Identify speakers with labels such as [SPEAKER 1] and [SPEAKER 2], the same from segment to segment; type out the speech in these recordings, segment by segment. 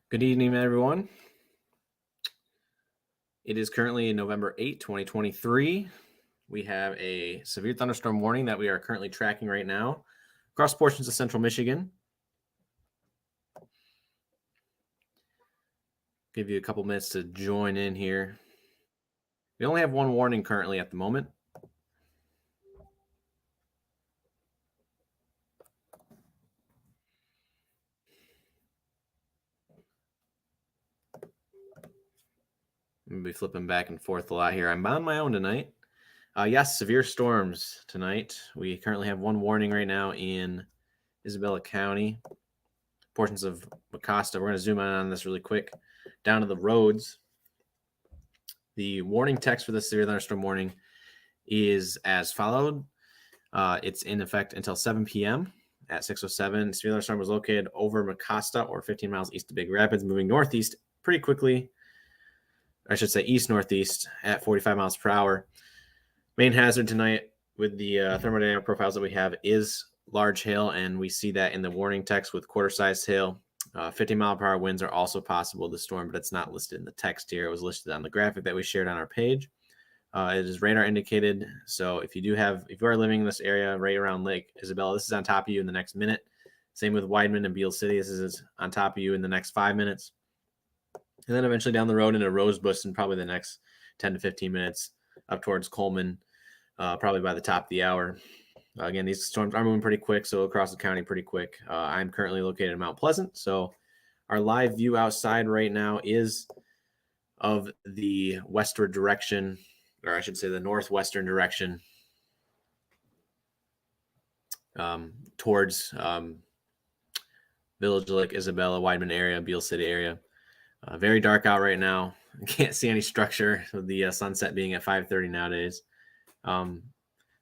[SPEAKER 1] Good evening, everyone. It is currently November 8, 2023. We have a severe thunderstorm warning that we are currently tracking right now across portions of central Michigan. Give you a couple minutes to join in here. We only have one warning currently at the moment. I'm going to be flipping back and forth a lot here. I'm on my own tonight. Yes, severe storms tonight. We currently have one warning right now in Isabella County, portions of Mecosta. We're going to zoom in on this really quick. Down to the roads. The warning text for this severe thunderstorm warning is as followed. It's in effect until 7 p.m. At 6:07, severe thunderstorm was located over Mecosta, or 15 miles east of Big Rapids, moving northeast pretty quickly. I should say east-northeast at 45 miles per hour. Main hazard tonight with the thermodynamic profiles that we have is large hail, and we see that in the warning text with quarter-sized hail. 50-mile-per-hour winds are also possible this storm, but it's not listed in the text here. It was listed on the graphic that we shared on our page. It is radar indicated. So if you are living in this area right around Lake Isabella, this is on top of you in the next minute. Same with Weidman and Beale City. This is on top of you in the next 5 minutes. And then eventually down the road into Rosebush in probably the next 10 to 15 minutes up towards Coleman, probably by the top of the hour. Again, these storms are moving pretty quick, so across the county pretty quick. I'm currently located in Mount Pleasant, so our live view outside right now is of the westward direction, or I should say the northwestern direction, towards Village Lake, Isabella, Weidman area, Beale City area. Very dark out right now. I can't see any structure with the sunset being at 5:30 nowadays.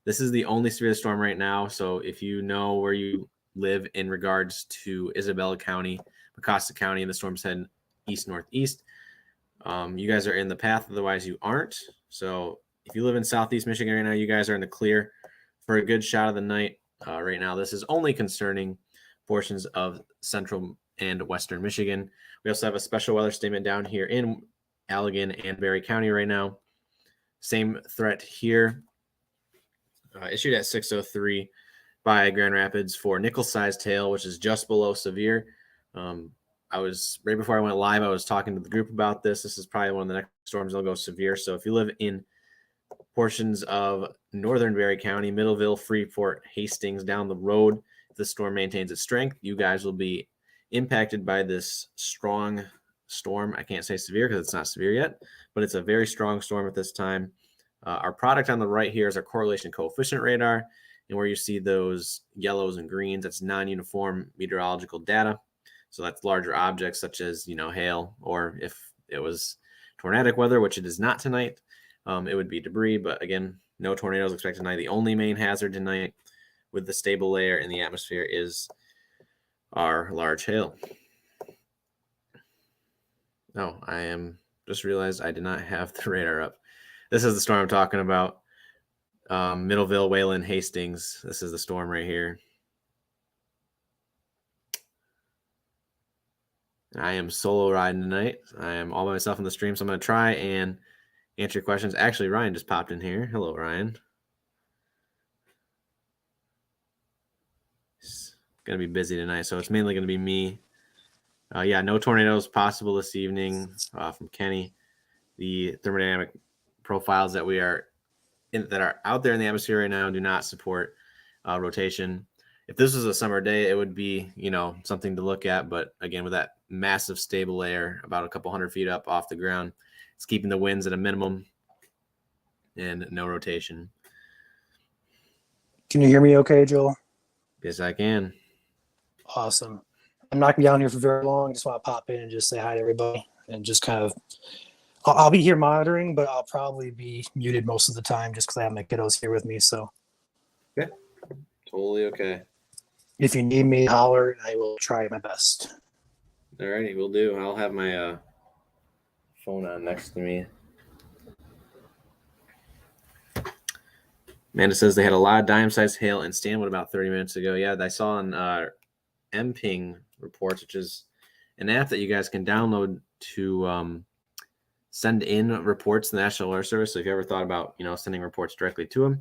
[SPEAKER 1] This is the only severe storm right now, so if you know where you live in regards to Isabella County, Mecosta County, and the storm's heading east-northeast, you guys are in the path, otherwise you aren't. So if you live in southeast Michigan right now, you guys are in the clear for a good shot of the night. Right now, this is only concerning portions of central and western Michigan. We also have a special weather statement down here in Allegan and Berry County right now. Same threat here, issued at 6:03 by Grand Rapids for nickel-sized hail, which is just below severe. I was right before I went live, I was talking to the group about this. This is probably one of the next storms that'll go severe. So if you live in portions of northern Berry County, Middleville, Freeport, Hastings, down the road, if the storm maintains its strength, you guys will be impacted by this strong storm. I can't say severe because it's not severe yet, but it's a very strong storm at this time. Our product on the right here is our correlation coefficient radar, and where you see those yellows and greens, that's non-uniform meteorological data. So that's larger objects such as, hail, or if it was tornadic weather, which it is not tonight, it would be debris. But again, no tornadoes expected tonight. The only main hazard tonight with the stable layer in the atmosphere is our large hail. Oh, just realized I did not have the radar up. This is the storm I'm talking about. Middleville, Wayland, Hastings. This is the storm right here. I am solo riding tonight. I am all by myself on the stream, so I'm going to try and answer your questions. Actually, Ryan just popped in here. Hello, Ryan. It's going to be busy tonight, so it's mainly going to be me. No tornadoes possible this evening from Kenny. The thermodynamic profiles that that are out there in the atmosphere right now do not support rotation. If this was a summer day, it would be, something to look at. But again, with that massive stable layer about a couple hundred feet up off the ground, it's keeping the winds at a minimum and no rotation.
[SPEAKER 2] Can you hear me okay, Joel?
[SPEAKER 1] Yes, I can.
[SPEAKER 2] Awesome. I'm not going to be on here for very long. Just want to pop in and just say hi to everybody and just kind of I'll be here monitoring, but I'll probably be muted most of the time just because I have my kiddos here with me. So
[SPEAKER 1] yeah, totally okay.
[SPEAKER 2] If you need me, holler. I will try my best.
[SPEAKER 1] All righty, will do. I'll have my phone on next to me. Amanda says they had a lot of dime-sized hail in Stanwood about 30 minutes ago. Yeah, I saw on MPing reports, which is an app that you guys can download to send in reports to the National Weather Service. So if you ever thought about, sending reports directly to them,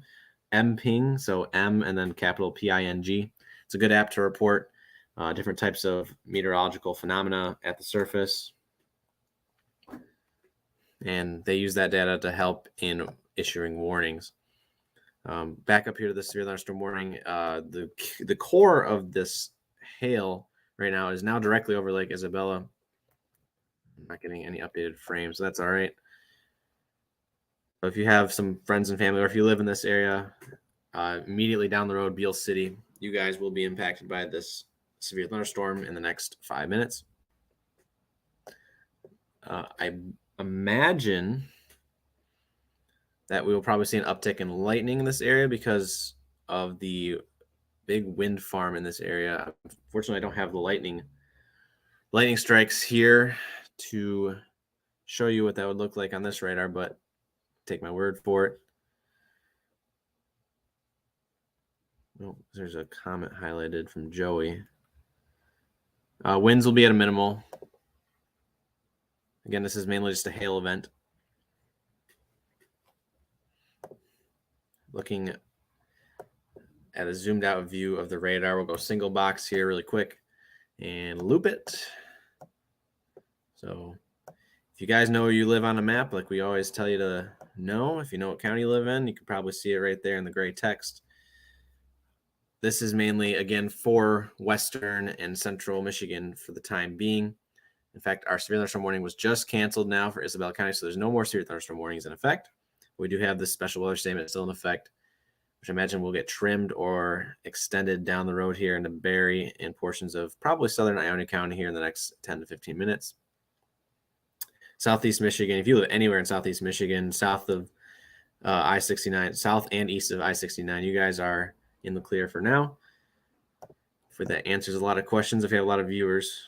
[SPEAKER 1] MPing, so M and then capital PING. It's a good app to report different types of meteorological phenomena at the surface. And they use that data to help in issuing warnings. Back up here to the severe thunderstorm warning, the core of this hail right now is now directly over Lake Isabella. I'm not getting any updated frames, so that's all right. So if you have some friends and family, or if you live in this area, immediately down the road, Beale City, you guys will be impacted by this severe thunderstorm in the next 5 minutes. I imagine that we will probably see an uptick in lightning in this area because of the big wind farm in this area. Unfortunately, I don't have the lightning strikes here to show you what that would look like on this radar, but take my word for it. Oh, there's a comment highlighted from Joey. Winds will be at a minimal. Again, this is mainly just a hail event. Looking at a zoomed out view of the radar, we'll go single box here really quick and loop it. So if you guys know where you live on a map, like we always tell you to know, if you know what county you live in, you can probably see it right there in the gray text. This is mainly, again, for western and central Michigan for the time being. In fact, our severe thunderstorm warning was just canceled now for Isabella County, so there's no more severe thunderstorm warnings in effect. We do have this special weather statement still in effect, which I imagine will get trimmed or extended down the road here into Barry and portions of probably southern Ionia County here in the next 10 to 15 minutes. Southeast Michigan, if you live anywhere in Southeast Michigan, south of I-69, south and east of I-69, you guys are in the clear for now. Hopefully that answers a lot of questions if you have a lot of viewers.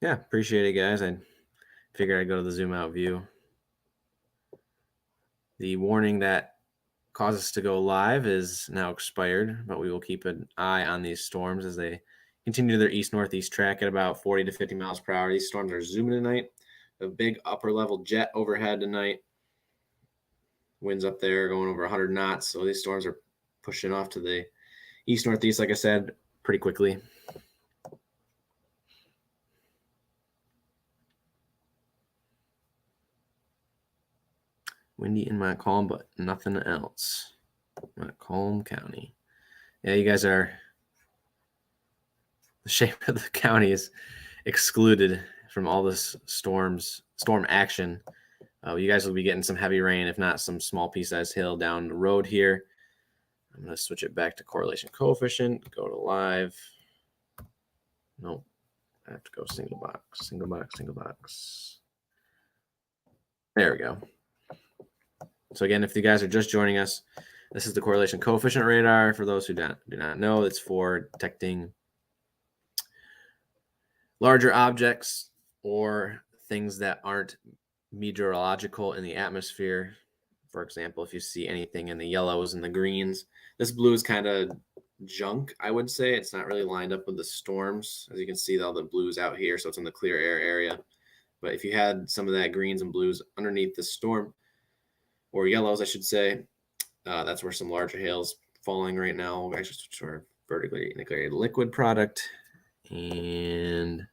[SPEAKER 1] Yeah, appreciate it, guys. I figured I'd go to the zoom out view. The warning that caused us to go live is now expired, but we will keep an eye on these storms as they continue their east-northeast track at about 40 to 50 miles per hour. These storms are zooming tonight. A big upper-level jet overhead tonight. Winds up there going over 100 knots. So these storms are pushing off to the east-northeast, like I said, pretty quickly. Windy in Montcalm, but nothing else. Montcalm County. Yeah, you guys are... The shape of the county is excluded from all this storm action. You guys will be getting some heavy rain, if not some small pea-sized hail down the road here. I'm going to switch it back to correlation coefficient, go to live. Nope. I have to go single box, single box, single box. There we go. So again, if you guys are just joining us, this is the correlation coefficient radar. For those who do not know, it's for detecting larger objects or things that aren't meteorological in the atmosphere. For example, if you see anything in the yellows and the greens, this blue is kind of junk, I would say. It's not really lined up with the storms. As you can see, all the blues out here, so it's in the clear air area. But if you had some of that greens and blues underneath the storm, or yellows, I should say, that's where some larger hail's falling right now. We'll actually switch to our vertically integrated liquid product. And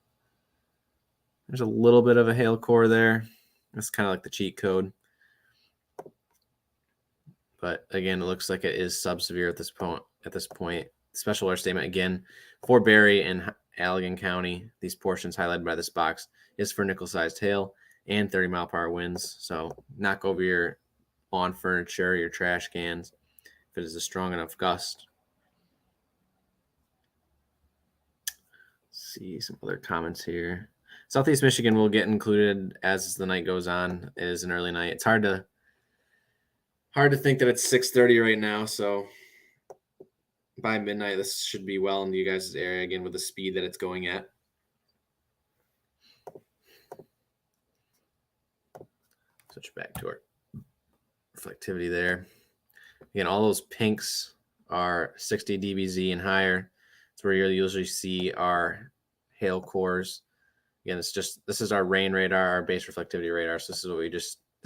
[SPEAKER 1] there's a little bit of a hail core there. That's kind of like the cheat code. But again, it looks like it is sub-severe at this point. Special alert statement again for Barry and Allegan County. These portions highlighted by this box is for nickel-sized hail and 30-mile-per-hour winds. So knock over your lawn furniture, your trash cans, if it is a strong enough gust. Let's see some other comments here. Southeast Michigan will get included as the night goes on. It is an early night. It's hard to think that it's 6:30 right now. So by midnight, this should be well into you guys' area again with the speed that it's going at. Switch back to our reflectivity there. Again, all those pinks are 60 dBz and higher. It's where you'll usually see our hail cores. Again, this is our rain radar, our base reflectivity radar. So this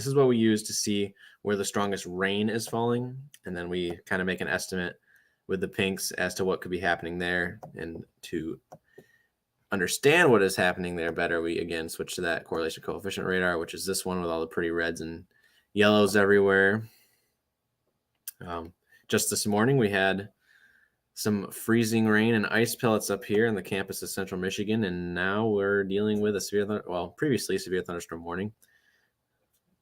[SPEAKER 1] is what we use to see where the strongest rain is falling, and then we kind of make an estimate with the pinks as to what could be happening there. And to understand what is happening there better, we again switch to that correlation coefficient radar, which is this one with all the pretty reds and yellows everywhere. Just this morning, we had some freezing rain and ice pellets up here on the campus of Central Michigan, and now we're dealing with previously severe thunderstorm warning.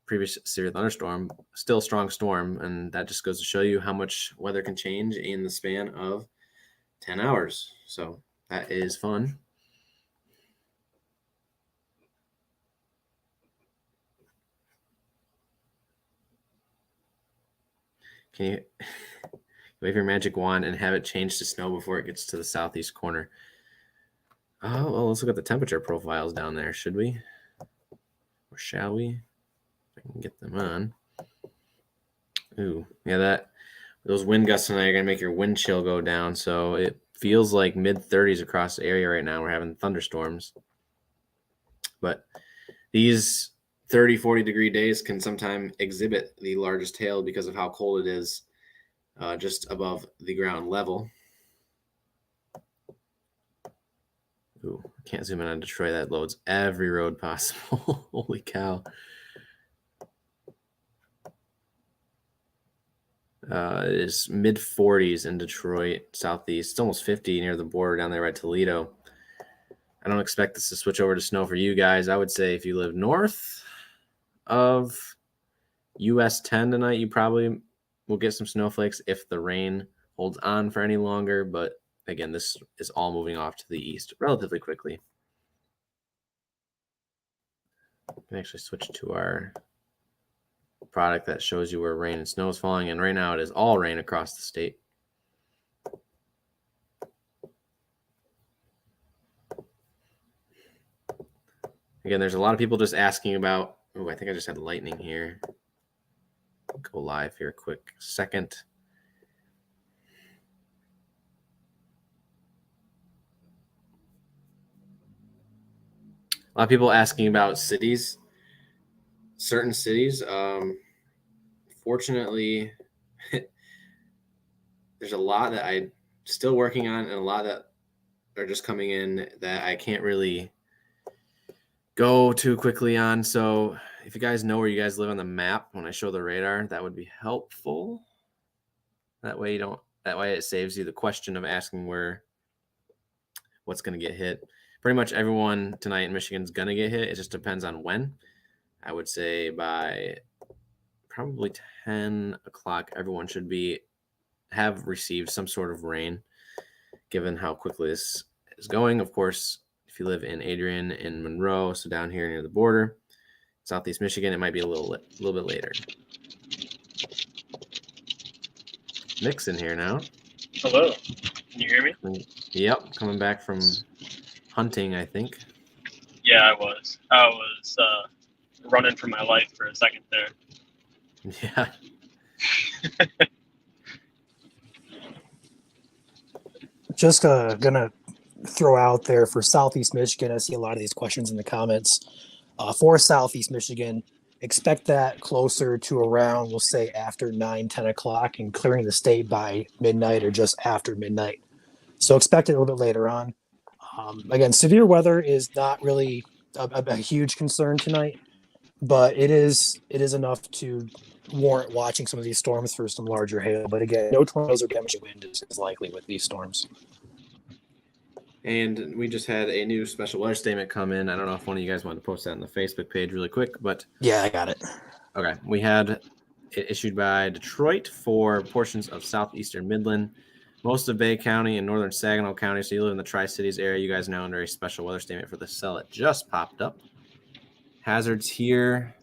[SPEAKER 1] Previous severe thunderstorm, still strong storm, and that just goes to show you how much weather can change in the span of 10 hours. So that is fun. Can you wave your magic wand and have it change to snow before it gets to the southeast corner? Oh, well, let's look at the temperature profiles down there, should we? Or shall we? If I can get them on. Ooh, yeah, those wind gusts tonight are going to make your wind chill go down. So it feels like mid-30s across the area right now. We're having thunderstorms. But these 30, 40-degree days can sometimes exhibit the largest hail because of how cold it is just above the ground level. Ooh, I can't zoom in on Detroit. That loads every road possible. Holy cow. It is mid-40s in Detroit, southeast. It's almost 50 near the border down there by Toledo. I don't expect this to switch over to snow for you guys. I would say if you live north of US 10 tonight, you probably will get some snowflakes if the rain holds on for any longer. But again, this is all moving off to the east relatively quickly. We can actually switch to our product that shows you where rain and snow is falling, and right now it is all rain across the state. Again, there's a lot of people just asking about, oh, I think I just had lightning here. Go live here quick second. A lot of people asking about cities, certain cities. Fortunately, there's a lot that I'm still working on and a lot that are just coming in that I can't really go too quickly on. So if you guys know where you guys live on the map when I show the radar, that would be helpful. That way it saves you the question of asking what's going to get hit. Pretty much everyone tonight in Michigan is going to get hit. It just depends on when. I would say by probably 10 o'clock, everyone should have received some sort of rain, given how quickly this is going. Of course, if you live in Adrian and Monroe, so down here near the border, southeast Michigan, it might be a little bit later. Nick's in here now.
[SPEAKER 3] Hello. Can you hear me?
[SPEAKER 1] Yep, coming back from hunting, I think.
[SPEAKER 3] Yeah, I was. I was running for my life for a second there.
[SPEAKER 1] Yeah.
[SPEAKER 2] Just gonna throw out there for Southeast Michigan. I see a lot of these questions in the comments. For Southeast Michigan, expect that closer to around, we'll say after 9-10 o'clock, and clearing the state by midnight or just after midnight. So expect it a little bit later on. Again, severe weather is not really a huge concern tonight, but it is enough to warrant watching some of these storms for some larger hail. But again, no tornadoes or damaging wind is likely with these storms.
[SPEAKER 1] And we just had a new special weather statement come in. I don't know if one of you guys wanted to post that on the Facebook page really quick, but
[SPEAKER 2] yeah, I got it.
[SPEAKER 1] Okay, we had it issued by Detroit for portions of southeastern Midland, most of Bay County and northern Saginaw County. So you live in the Tri-Cities area, you guys are now under a special weather statement for the cell. It just popped up. Hazards here.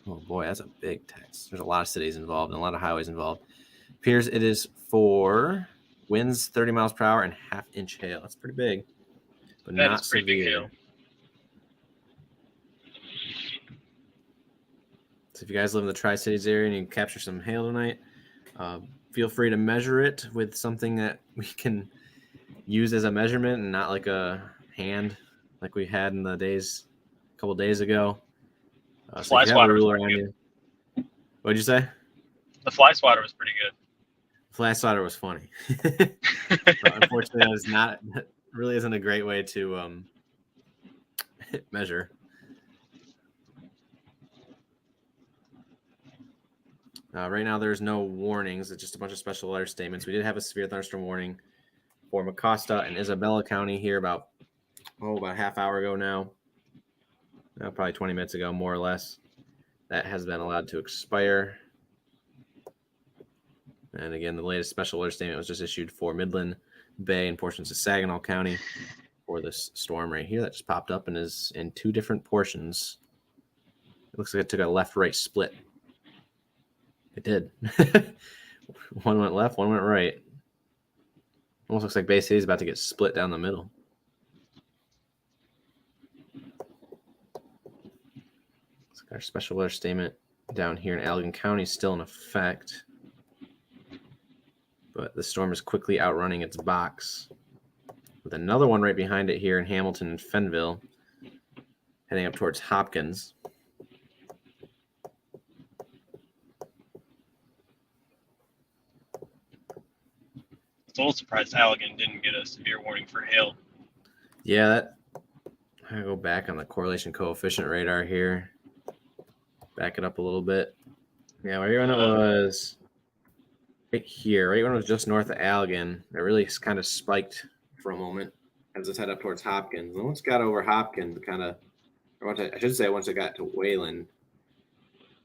[SPEAKER 1] Oh boy, that's a big text. There's a lot of cities involved and a lot of highways involved. Appears it is for winds 30 miles per hour and half-inch hail. That's pretty big, but
[SPEAKER 3] That
[SPEAKER 1] not
[SPEAKER 3] is pretty big
[SPEAKER 1] severe.
[SPEAKER 3] hail.
[SPEAKER 1] So if you guys live in the Tri-Cities area and you can capture some hail tonight, Feel free to measure it with something that we can use as a measurement and not like a hand like we had in the days a couple days ago. So
[SPEAKER 3] Fly
[SPEAKER 1] if you have a
[SPEAKER 3] swatter was
[SPEAKER 1] ruler
[SPEAKER 3] pretty
[SPEAKER 1] on you, what'd you say?
[SPEAKER 3] The fly swatter was pretty good.
[SPEAKER 1] Fly swatter was funny. But unfortunately, that is not really isn't a great way to measure. Right now, there's no warnings. It's just a bunch of special weather statements. We did have a severe thunderstorm warning for Mecosta and Isabella County here about a half hour ago now. Probably 20 minutes ago, more or less. That has been allowed to expire. And again, the latest special weather statement was just issued for Midland Bay and portions of Saginaw County for this storm right here that just popped up and is in two different portions. It looks like it took a left-right split. It did. One went left, one went right. Almost looks like Bay City is about to get split down the middle. Looks like our special weather statement down here in Allegan County is still in effect. But the storm is quickly outrunning its box, with another one right behind it here in Hamilton and Fenville, heading up towards Hopkins.
[SPEAKER 3] I was a little surprised Allegan didn't get a severe warning for hail.
[SPEAKER 1] Yeah, I go back on the correlation coefficient radar here. Back it up a little bit. Yeah, right when it was right here, right when it was just north of Allegan, it really kind of spiked for a moment as it head up towards Hopkins. And once it got over Hopkins, I should say once it got to Wayland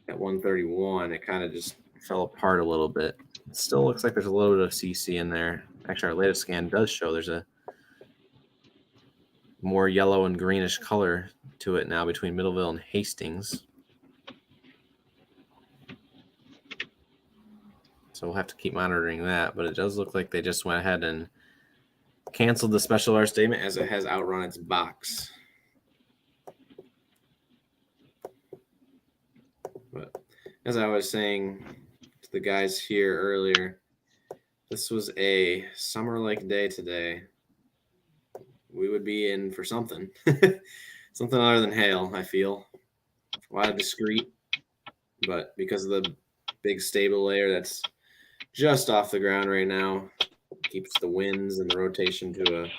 [SPEAKER 1] at 131, it kind of just fell apart a little bit. It still looks like there's a little bit of CC in there. Actually, our latest scan does show there's a more yellow and greenish color to it now between Middleville and Hastings. So we'll have to keep monitoring that, but it does look like they just went ahead and canceled the special weather statement as it has outrun its box. But as I was saying to the guys here earlier, this was a summer-like day today. We would be in for something. Something other than hail, I feel. A lot of discrete, but because of the big stable layer that's just off the ground right now, keeps the winds and the rotation to a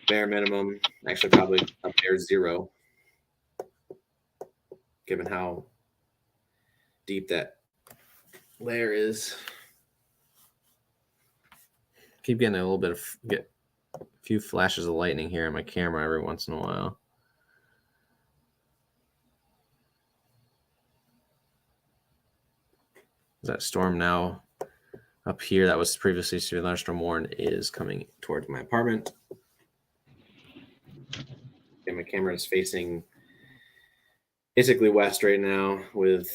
[SPEAKER 1] bare minimum. Actually, probably up near zero, given how deep that layer is. Keep getting get a few flashes of lightning here on my camera every once in a while. That storm now up here that was previously severe thunderstorm warned is coming towards my apartment. And my camera is facing basically west right now with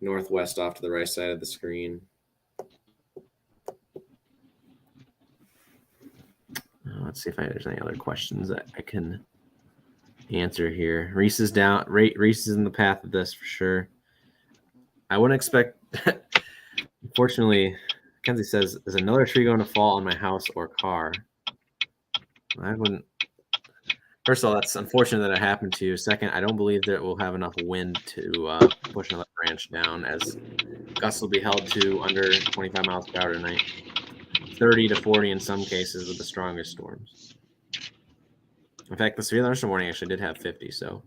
[SPEAKER 1] northwest off to the right side of the screen. Let's see if there's any other questions that I can answer here. Reese is down. Reese is in the path of this for sure. I wouldn't expect. Unfortunately, Kenzie says, "Is another tree going to fall on my house or car?" I wouldn't. First of all, that's unfortunate that it happened to you. Second, I don't believe that it will have enough wind to push another branch down, as gusts will be held to under 25 miles per hour tonight. 30 to 40 in some cases with the strongest storms. In fact, the severe thunderstorm warning actually did have 50, so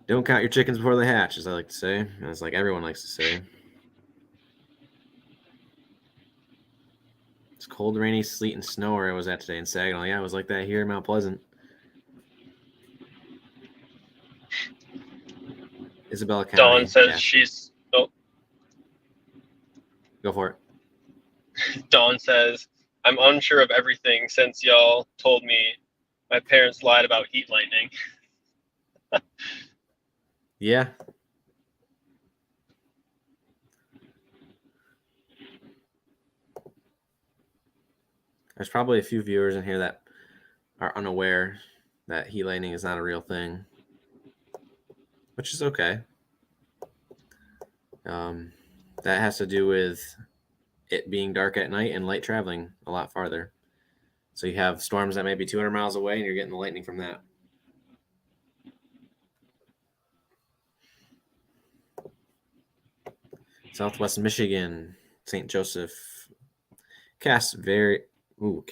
[SPEAKER 1] don't count your chickens before they hatch, as I like to say, and it's like everyone likes to say. It's cold, rainy, sleet, and snow where I was at today in Saginaw. Yeah, it was like that here in Mount Pleasant. Isabella County.
[SPEAKER 3] Dawn says she's. Oh,
[SPEAKER 1] go for it.
[SPEAKER 3] Dawn says, I'm unsure of everything since y'all told me my parents lied about heat lightning.
[SPEAKER 1] Yeah. There's probably a few viewers in here that are unaware that heat lightning is not a real thing, which is okay. that has to do with it being dark at night and light traveling a lot farther. So you have storms that may be 200 miles away, and you're getting the lightning from that. Southwest Michigan, St. Joseph, Cass, can't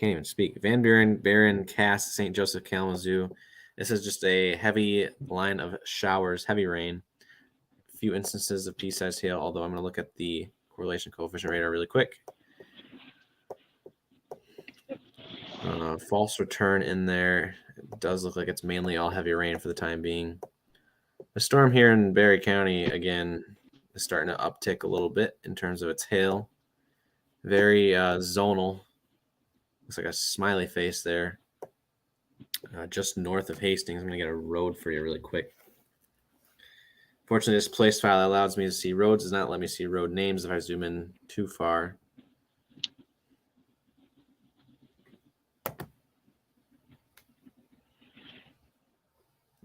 [SPEAKER 1] even speak. Van Buren, Barron, Cass, St. Joseph, Kalamazoo. This is just a heavy line of showers, heavy rain. A few instances of pea-sized hail, although I'm going to look at the correlation coefficient radar really quick. False return in there. It does look like it's mainly all heavy rain for the time being. The storm here in Barry County, again, is starting to uptick a little bit in terms of its hail. Very zonal. Looks like a smiley face there. Just north of Hastings. I'm going to get a road for you really quick. Fortunately, this place file allows me to see roads. Does not let me see road names if I zoom in too far.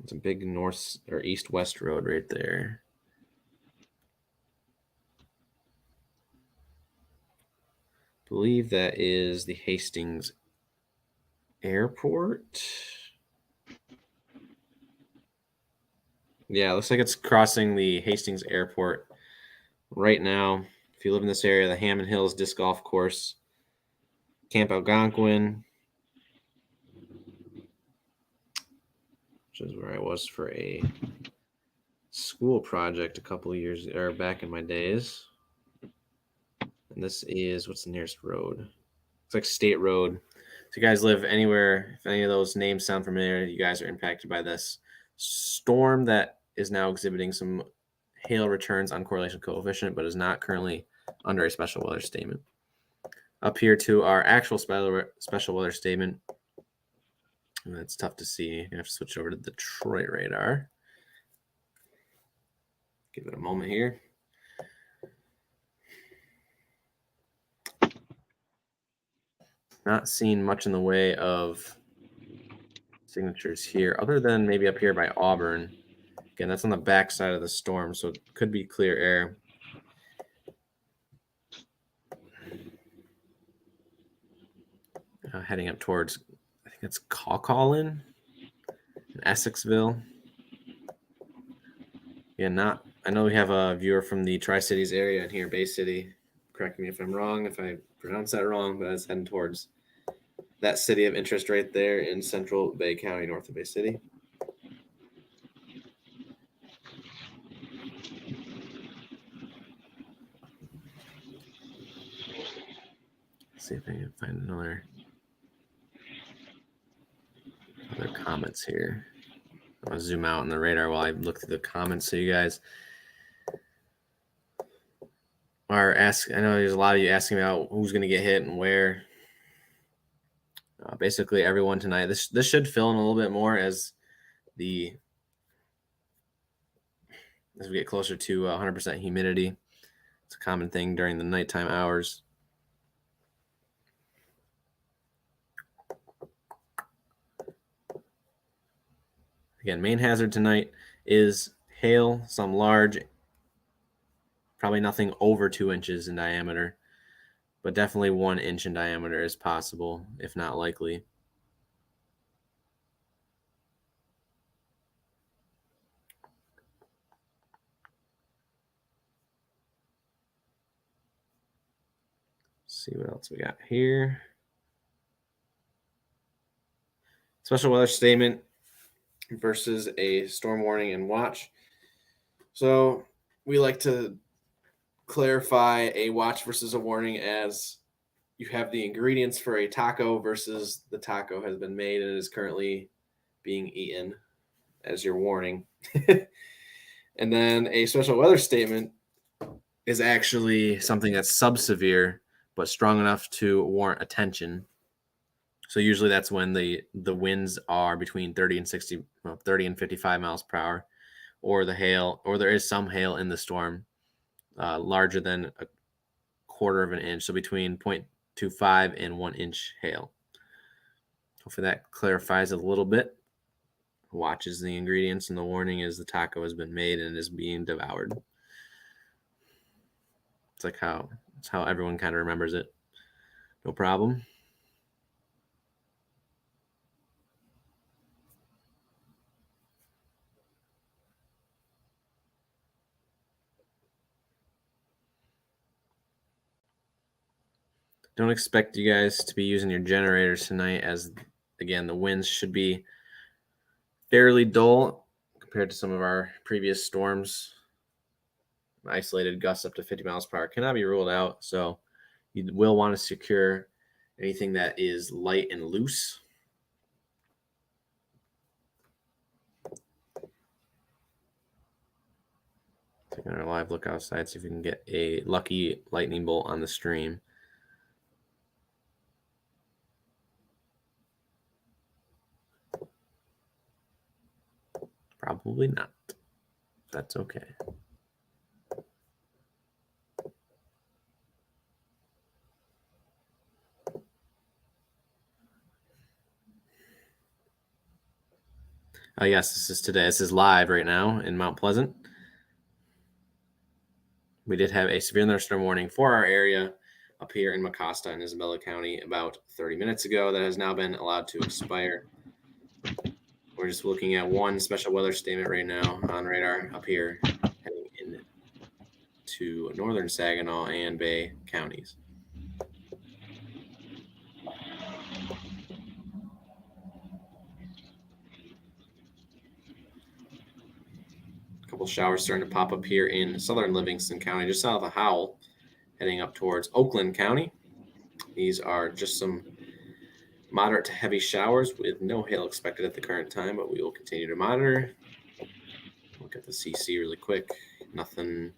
[SPEAKER 1] It's a big north or east-west road right there. I believe that is the Hastings Airport. Yeah, it looks like it's crossing the Hastings Airport right now. If you live in this area, the Hammond Hills Disc Golf Course, Camp Algonquin, which is where I was for a school project a couple of years or back in my days. And this is, what's the nearest road? It's like State Road. So you guys live anywhere, if any of those names sound familiar, you guys are impacted by this storm that is now exhibiting some hail returns on correlation coefficient, but is not currently under a special weather statement. Up here to our actual special weather statement. And that's tough to see. I have to switch over to the Detroit radar. Give it a moment here. Not seeing much in the way of signatures here, other than maybe up here by Auburn. Again, that's on the back side of the storm, so it could be clear air. Heading up towards, I think it's Cawcallin in Essexville. Yeah, I know we have a viewer from the Tri-Cities area in here, Bay City. Correct me if I'm wrong, if I pronounce that wrong, but I was heading towards that city of interest right there in central Bay County, north of Bay City. Let's see if I can find other comments here. I'm going to zoom out on the radar while I look through the comments so you guys are asking. I know there's a lot of you asking about who's going to get hit and where. Basically, everyone tonight. This should fill in a little bit more as we get closer to 100% humidity. It's a common thing during the nighttime hours. Again, main hazard tonight is hail, some large, probably nothing over 2 inches in diameter, but definitely 1 inch in diameter is possible, if not likely. Let's see what else we got here. Special weather statement versus a storm warning and watch. So we like to clarify a watch versus a warning as you have the ingredients for a taco versus the taco has been made and is currently being eaten as your warning. And then a special weather statement is actually something that's sub-severe but strong enough to warrant attention. So usually that's when the winds are between 30 and 55 miles per hour, or the hail, or there is some hail in the storm larger than a quarter of an inch. So between 0.25 and 1 inch hail. Hopefully that clarifies it a little bit. Watches the ingredients, and the warning is the taco has been made and is being devoured. It's how everyone kind of remembers it. No problem. Don't expect you guys to be using your generators tonight, as again, the winds should be fairly dull compared to some of our previous storms. Isolated gusts up to 50 miles per hour cannot be ruled out, so you will want to secure anything that is light and loose. Taking our live look outside, see if we can get a lucky lightning bolt on the stream. Probably not. That's okay. Yes, this is today. This is live right now in Mount Pleasant. We did have a severe thunderstorm warning for our area up here in Mecosta and Isabella County about 30 minutes ago that has now been allowed to expire. We're just looking at one special weather statement right now on radar up here heading into northern Saginaw and Bay counties. A couple showers starting to pop up here in southern Livingston County, just south of Howell, heading up towards Oakland County. These are just some moderate to heavy showers with no hail expected at the current time, but we will continue to monitor. Look at the CC really quick. Nothing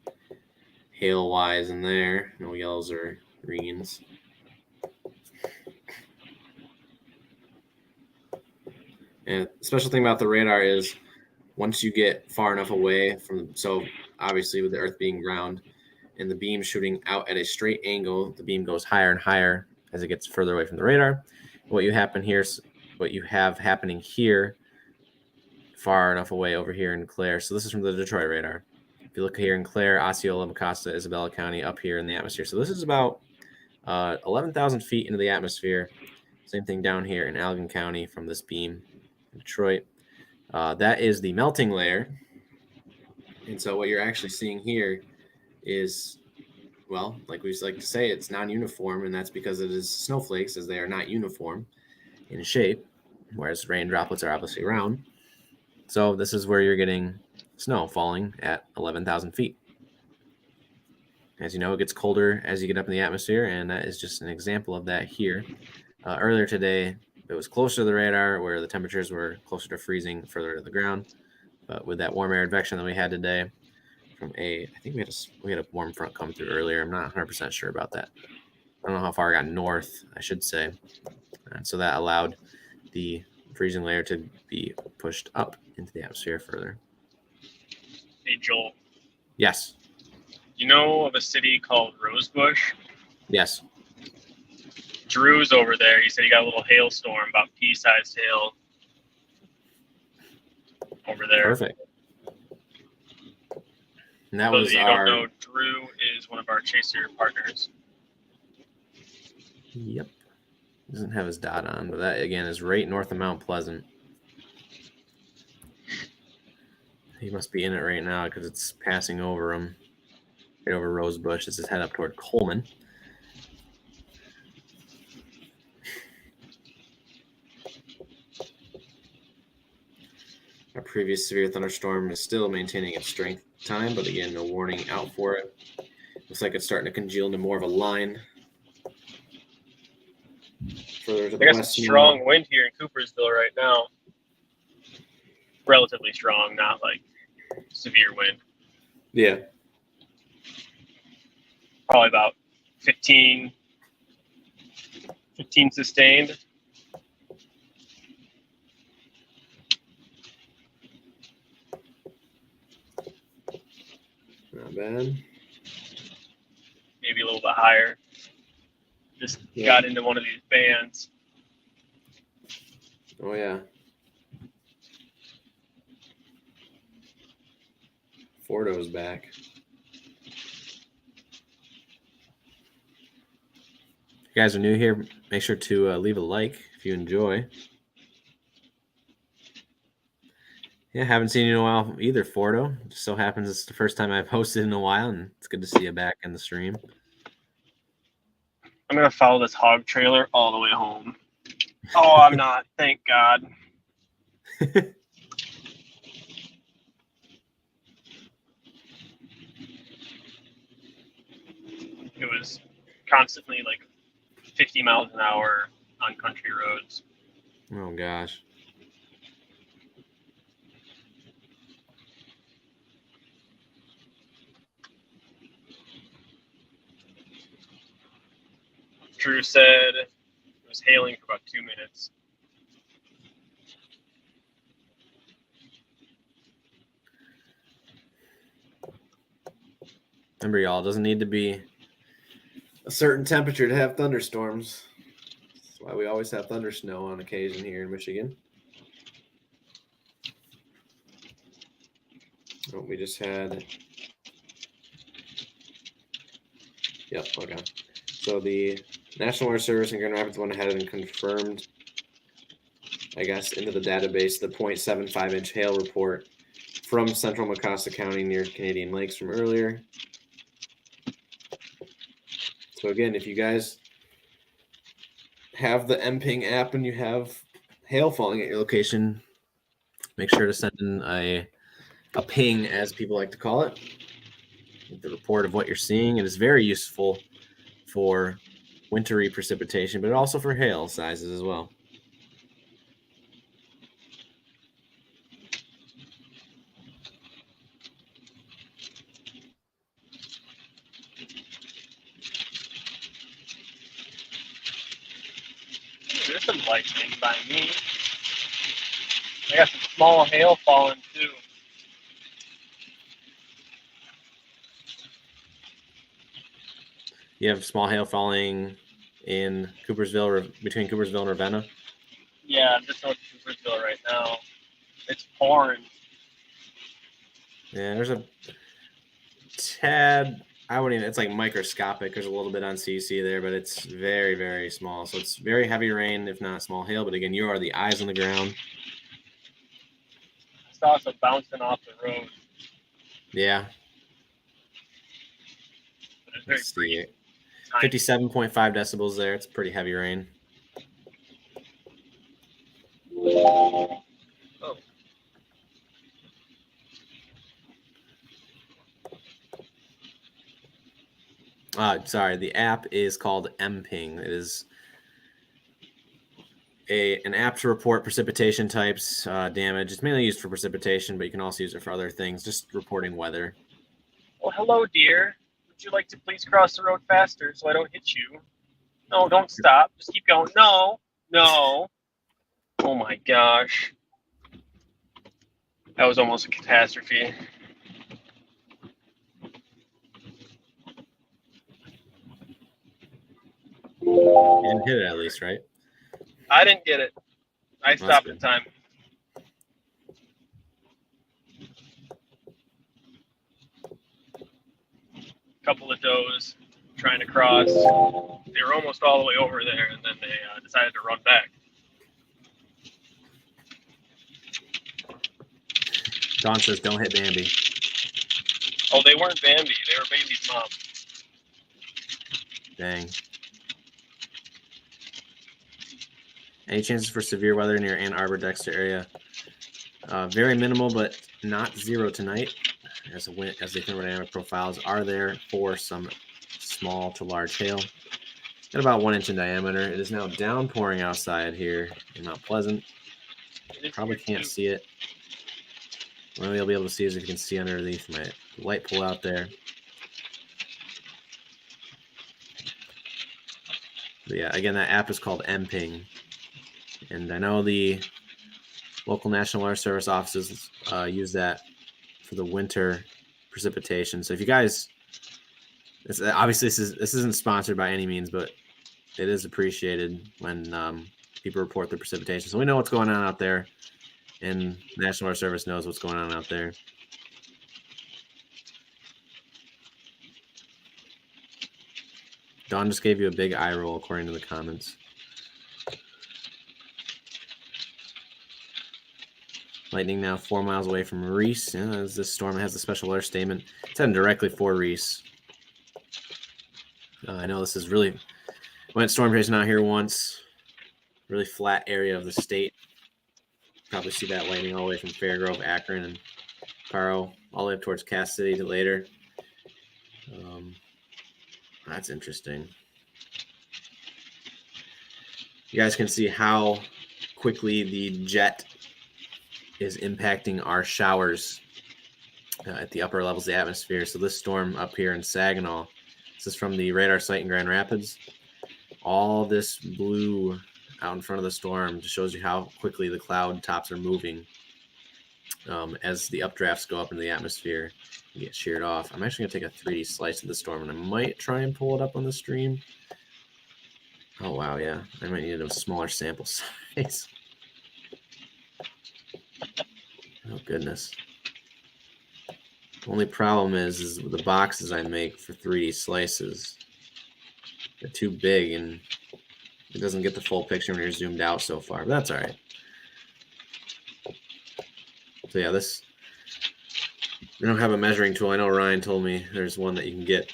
[SPEAKER 1] hail-wise in there. No yellows or greens. And the special thing about the radar is once you get far enough away from, so obviously with the Earth being round and the beam shooting out at a straight angle, the beam goes higher and higher as it gets further away from the radar. What you have happening here, far enough away over here in Clare. So this is from the Detroit radar. If you look here in Clare, Osceola, Mecosta, Isabella County, up here in the atmosphere. So this is about 11,000 feet into the atmosphere. Same thing down here in Allegan County from this beam in Detroit. That is the melting layer. And so what you're actually seeing here is, well, like we like to say, it's non-uniform, and that's because it is snowflakes, as they are not uniform in shape, whereas rain droplets are obviously round. So this is where you're getting snow falling at 11,000 feet. As you know, it gets colder as you get up in the atmosphere, and that is just an example of that here. Earlier today, it was closer to the radar where the temperatures were closer to freezing further to the ground. But with that warm air advection that we had today, I think we had a warm front come through earlier. I'm not 100% sure about that. I don't know how far it got north, I should say. And so that allowed the freezing layer to be pushed up into the atmosphere further.
[SPEAKER 3] Hey, Joel.
[SPEAKER 1] Yes.
[SPEAKER 3] You know of a city called Rosebush?
[SPEAKER 1] Yes.
[SPEAKER 3] Drew's over there. He said he got a little hailstorm, about pea-sized hail over there.
[SPEAKER 1] Perfect. And that
[SPEAKER 3] For
[SPEAKER 1] was
[SPEAKER 3] those of you
[SPEAKER 1] our.
[SPEAKER 3] who don't know, Drew is one of our chaser partners.
[SPEAKER 1] Yep. Doesn't have his dot on, but that again is right north of Mount Pleasant. He must be in it right now because it's passing over him. Right over Rosebush as it's head up toward Coleman. Our previous severe thunderstorm is still maintaining its strength time, but again, no warning out for it. Looks like it's starting to congeal into more of a line. Further to the
[SPEAKER 3] I guess a
[SPEAKER 1] west.
[SPEAKER 3] strong wind here in Coopersville right now. Relatively strong, not like severe wind.
[SPEAKER 1] Yeah.
[SPEAKER 3] Probably about 15 sustained.
[SPEAKER 1] Not bad.
[SPEAKER 3] Maybe a little bit higher. Just got into one of these bands.
[SPEAKER 1] Oh, yeah. Fordo's back. you guys are new here, make sure to leave a like if you enjoy. Yeah, haven't seen you in a while either, Fordo. Just so happens it's the first time I've hosted in a while, and it's good to see you back in the stream.
[SPEAKER 3] I'm gonna follow this hog trailer all the way home. Oh, I'm not. Thank God. It was constantly like 50 miles an hour on country roads.
[SPEAKER 1] Oh gosh.
[SPEAKER 3] Drew said it was hailing for about 2 minutes.
[SPEAKER 1] Remember, y'all, it doesn't need to be a certain temperature to have thunderstorms. That's why we always have thunder snow on occasion here in Michigan. Oh, we just had. Yep, okay. So the National Weather Service in Grand Rapids went ahead and confirmed, I guess, into the database the 0.75-inch hail report from central Mecosta County near Canadian Lakes from earlier. So again, if you guys have the MPing app and you have hail falling at your location, make sure to send in a ping, as people like to call it, with the report of what you're seeing. It is very useful for wintry precipitation, but also for hail sizes as well.
[SPEAKER 3] There's some lightning by me. I got some small hail falling too.
[SPEAKER 1] You have small hail falling in Coopersville, or between Coopersville and Ravenna?
[SPEAKER 3] Yeah, I'm just north of Coopersville right now. It's pouring.
[SPEAKER 1] Yeah, there's a tad, I wouldn't even, it's like microscopic. There's a little bit on CC there, but it's very, very small. So it's very heavy rain, if not small hail. But again, you are the eyes on the ground.
[SPEAKER 3] I saw some bouncing off the road.
[SPEAKER 1] Yeah.
[SPEAKER 3] But it's very
[SPEAKER 1] Let's see.
[SPEAKER 3] tiny.
[SPEAKER 1] 57.5 decibels there. It's pretty heavy rain.
[SPEAKER 3] Oh.
[SPEAKER 1] Sorry, the app is called MPing. It is an app to report precipitation types, damage. It's mainly used for precipitation, but you can also use it for other things, just reporting weather.
[SPEAKER 3] Well, hello, dear. Would you like to please cross the road faster so I don't hit you? No, don't stop. Just keep going. No, no. Oh my gosh. That was almost a catastrophe.
[SPEAKER 1] You didn't hit it at least, right?
[SPEAKER 3] I didn't get it. I stopped in
[SPEAKER 1] good.
[SPEAKER 3] time. Couple of does trying to cross. They were almost all the way over there, and then they decided to run back.
[SPEAKER 1] Don says, don't hit Bambi.
[SPEAKER 3] Oh, they weren't Bambi. They were Bambi's mom.
[SPEAKER 1] Dang. Any chances for severe weather near Ann Arbor, Dexter area? Very minimal, but not zero tonight. As the thermodynamic profiles are there for some small to large hail. At about 1 inch in diameter. It is now downpouring outside here in Mount Pleasant. Probably can't see it. One way you'll be able to see is if you can see underneath my light pole out there. But yeah, again, that app is called MPing. And I know the local National Weather Service offices use that for the winter precipitation. So if you guys, obviously this isn't sponsored by any means, but it is appreciated when people report the precipitation. So we know what's going on out there, and the National Weather Service knows what's going on out there. Dawn just gave you a big eye roll according to the comments. Lightning now 4 miles away from Reese. Yeah, as this storm has a special alert statement. It's heading directly for Reese. I know this is really went storm chasing out here once. Really flat area of the state. Probably see that lightning all the way from Fairgrove, Akron, and Paro, all the way up towards Cass City to later. That's interesting. You guys can see how quickly the jet is impacting our showers at the upper levels of the atmosphere. So this storm up here in Saginaw, this is from the radar site in Grand Rapids. All this blue out in front of the storm just shows you how quickly the cloud tops are moving as the updrafts go up into the atmosphere and get sheared off. I'm actually going to take a 3D slice of the storm, and I might try and pull it up on the stream. Oh, wow, yeah. I might need a smaller sample size. Oh, goodness. Only problem is the boxes I make for 3D slices. They're too big, and it doesn't get the full picture when you're zoomed out so far, but that's all right. So yeah, we don't have a measuring tool. I know Ryan told me there's one that you can get,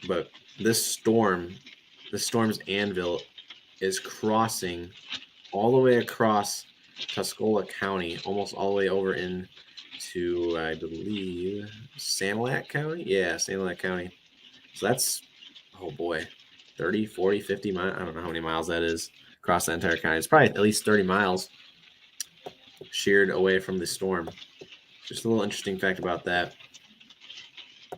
[SPEAKER 1] but this storm's anvil is crossing all the way across Tuscola County, almost all the way over into, I believe, Sanilac County? Yeah, Sanilac County. So that's, oh boy, 30, 40, 50 miles. I don't know how many miles that is across the entire county. It's probably at least 30 miles sheared away from the storm. Just a little interesting fact about that.
[SPEAKER 3] To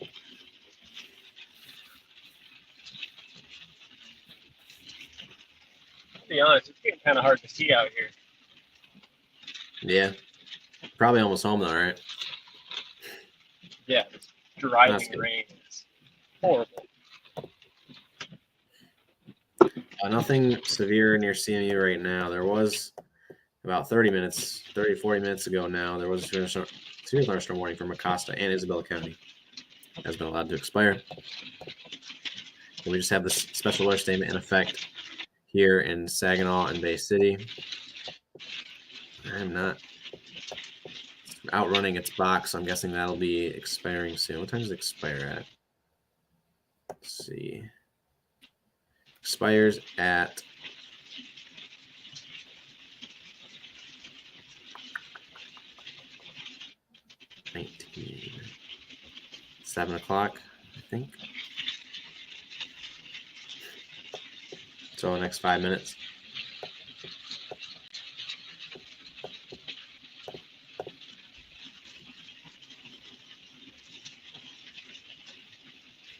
[SPEAKER 3] be honest, it's getting kind of hard to see out here.
[SPEAKER 1] Yeah. Probably almost home though, right?
[SPEAKER 3] Yeah, it's driving rain. It's horrible.
[SPEAKER 1] Nothing severe near CMU right now. There was about 30, 40 minutes ago now, there was a severe thunderstorm warning from Acosta and Isabella County. Has been allowed to expire. And we just have this special alert statement in effect here in Saginaw and Bay City. I'm not outrunning its box, so I'm guessing that'll be expiring soon. What time does it expire at? Let's see. Expires at 7 o'clock, I think. So the next 5 minutes.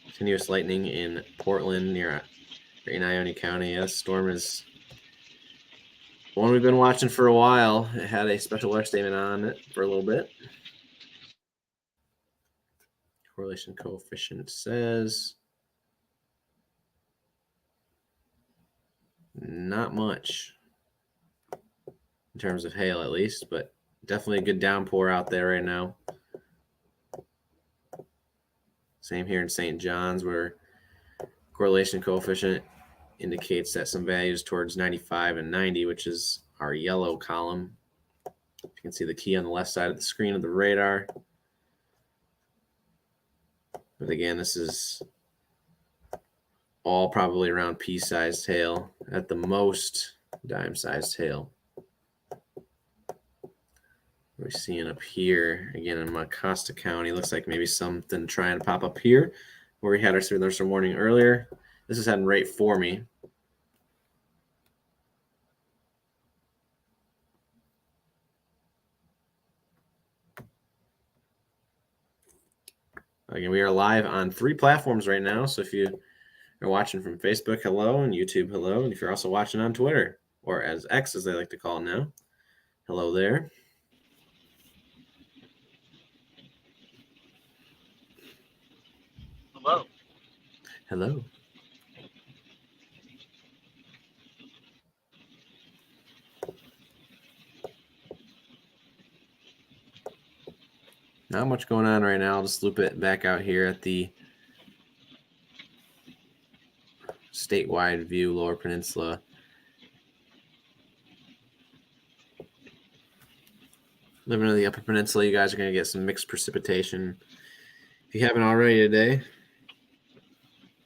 [SPEAKER 1] Continuous lightning in Portland near Ione County. Yes, storm is one we've been watching for a while. It had a special alert statement on it for a little bit. Correlation coefficient says not much in terms of hail, at least, but definitely a good downpour out there right now. Same here in St. John's, where correlation coefficient indicates that some values towards 95 and 90, which is our yellow column. You can see the key on the left side of the screen of the radar. But again, this is all probably around pea-sized hail, at the most dime-sized hail. We're seeing up here, again in Acosta County, looks like maybe something trying to pop up here where we had our thunderstorm warning earlier. This is heading right for me. Again, we are live on 3 platforms right now. So if you are watching from Facebook, hello, and YouTube, hello. And if you're also watching on Twitter, or as X as they like to call it now, hello there.
[SPEAKER 3] Hello.
[SPEAKER 1] Hello. Not much going on right now. I'll just loop it back out here at the statewide view, Lower Peninsula. Living in the Upper Peninsula, you guys are going to get some mixed precipitation. If you haven't already today,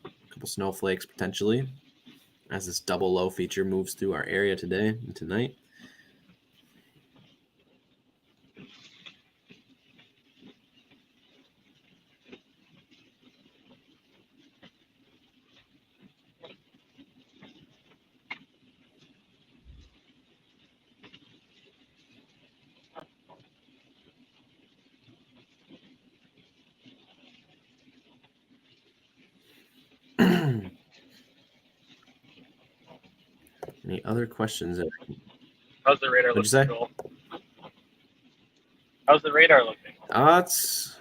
[SPEAKER 1] a couple snowflakes potentially as this double low feature moves through our area today and tonight. Any other questions?
[SPEAKER 3] How's the radar
[SPEAKER 1] What'd you
[SPEAKER 3] looking,
[SPEAKER 1] say?
[SPEAKER 3] Joel? How's the radar looking?
[SPEAKER 1] It's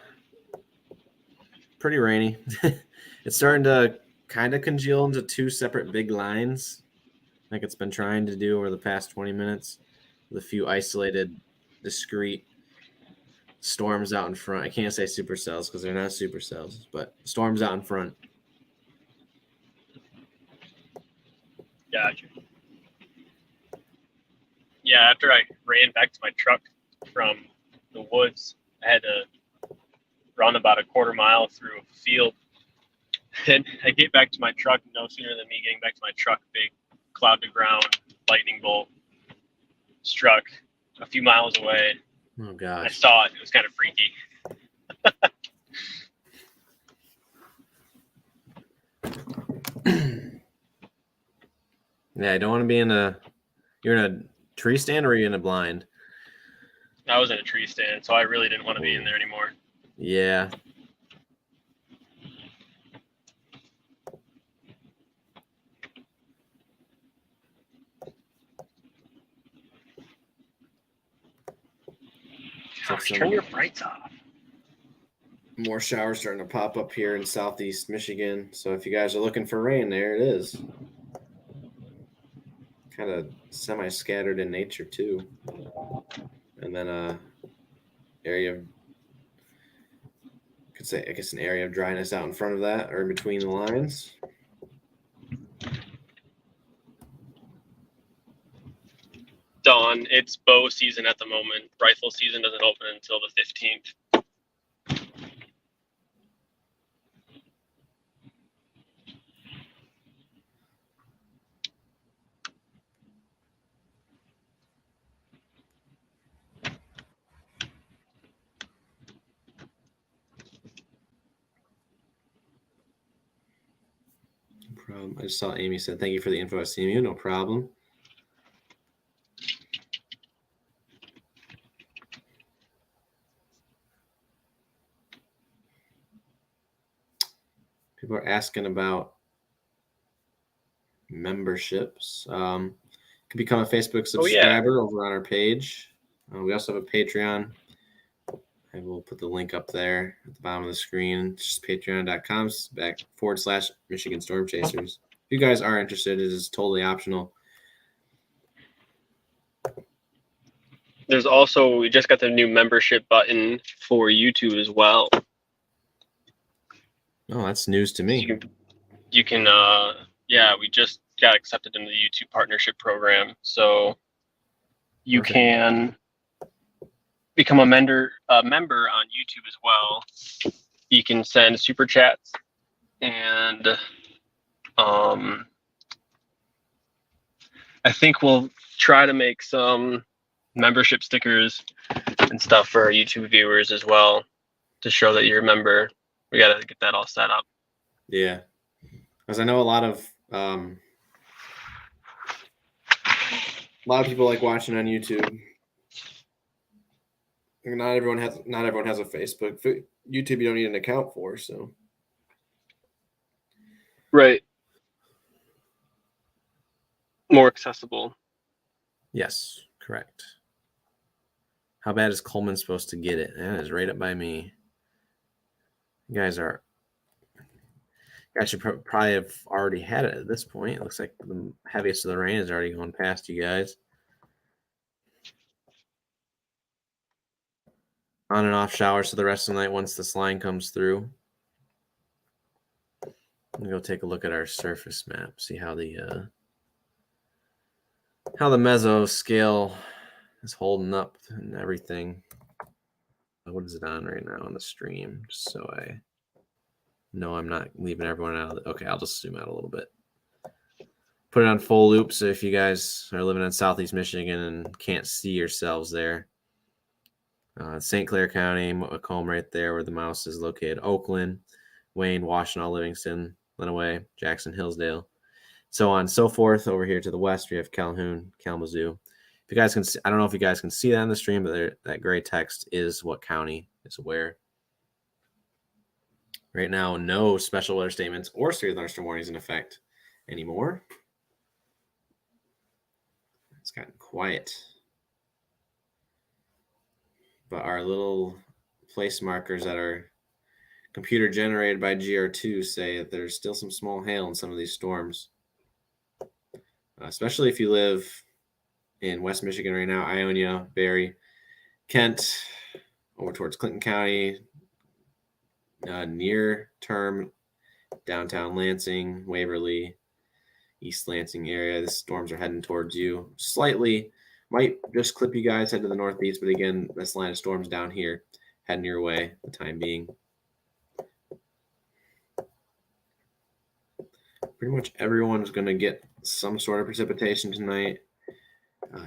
[SPEAKER 1] pretty rainy. It's starting to kind of congeal into two separate big lines, like it's been trying to do over the past 20 minutes, with a few isolated, discrete storms out in front. I can't say supercells because they're not supercells, but storms out in front.
[SPEAKER 3] Gotcha. Yeah, after I ran back to my truck from the woods, I had to run about a quarter mile through a field. And I get back to my truck, no sooner than me getting back to my truck, big cloud to ground lightning bolt struck a few miles away.
[SPEAKER 1] Oh
[SPEAKER 3] I
[SPEAKER 1] gosh.
[SPEAKER 3] saw it. It was kind of freaky.
[SPEAKER 1] Yeah, I don't want to be in a. You're in a tree stand or are you in a blind?
[SPEAKER 3] I was in a tree stand, so I really didn't want to be in there anymore.
[SPEAKER 1] Yeah.
[SPEAKER 3] Gosh, turn your brights off.
[SPEAKER 1] More showers starting to pop up here in southeast Michigan. So if you guys are looking for rain, there it is. Kind of semi-scattered in nature too. And then area of, could say, I guess, an area of dryness out in front of that or in between the lines.
[SPEAKER 3] Dawn, it's bow season at the moment. Rifle season doesn't open until the 15th.
[SPEAKER 1] No problem. I just saw Amy said, thank you for the info at CMU. No problem. People are asking about memberships. You can become a Facebook subscriber over on our page. We also have a Patreon. I will put the link up there at the bottom of the screen. It's just patreon.com/Michigan Storm Chasers. If you guys are interested, it is totally optional.
[SPEAKER 3] There's also, we just got the new membership button for YouTube as well.
[SPEAKER 1] Oh, that's news to me.
[SPEAKER 3] So you can, yeah, we just got accepted into the YouTube partnership program. So you
[SPEAKER 1] Perfect.
[SPEAKER 3] can become a member on YouTube as well. You can send super chats and I think we'll try to make some membership stickers and stuff for our YouTube viewers as well to show that you're a member. We got to get that all set up.
[SPEAKER 1] Yeah, because I know a lot of people like watching on YouTube. Not everyone has a Facebook. YouTube, you don't need an account for, so.
[SPEAKER 3] Right. More accessible.
[SPEAKER 1] Yes, correct. How bad is Coleman supposed to get it? That is right up by me. You guys should probably have already had it at this point. It looks like the heaviest of the rain is already going past you guys. On and off showers for the rest of the night once this line comes through. I'm gonna go take a look at our surface map, see how the meso scale is holding up and everything. What is it on right now on the stream? Just so I know I'm not leaving everyone out. Okay, I'll just zoom out a little bit. Put it on full loop, so if you guys are living in Southeast Michigan and can't see yourselves there, St. Clair County, Macomb right there where the mouse is located, Oakland, Wayne, Washtenaw, Livingston, Lenawee, Jackson, Hillsdale, so on and so forth. Over here to the west, we have Calhoun, Kalamazoo. If you guys can see, I don't know if you guys can see that on the stream, but that gray text is what county is where. Right now, no special weather statements or severe thunderstorm warnings in effect anymore. It's gotten quiet. But our little place markers that are computer generated by GR2 say that there's still some small hail in some of these storms. Especially if you live in West Michigan right now, Ionia, Barry, Kent, over towards Clinton County, near term downtown Lansing, Waverly, East Lansing area. The storms are heading towards you slightly. Might just clip you guys, head to the northeast, but again, this line of storms down here heading your way for the time being. Pretty much everyone's going to get some sort of precipitation tonight.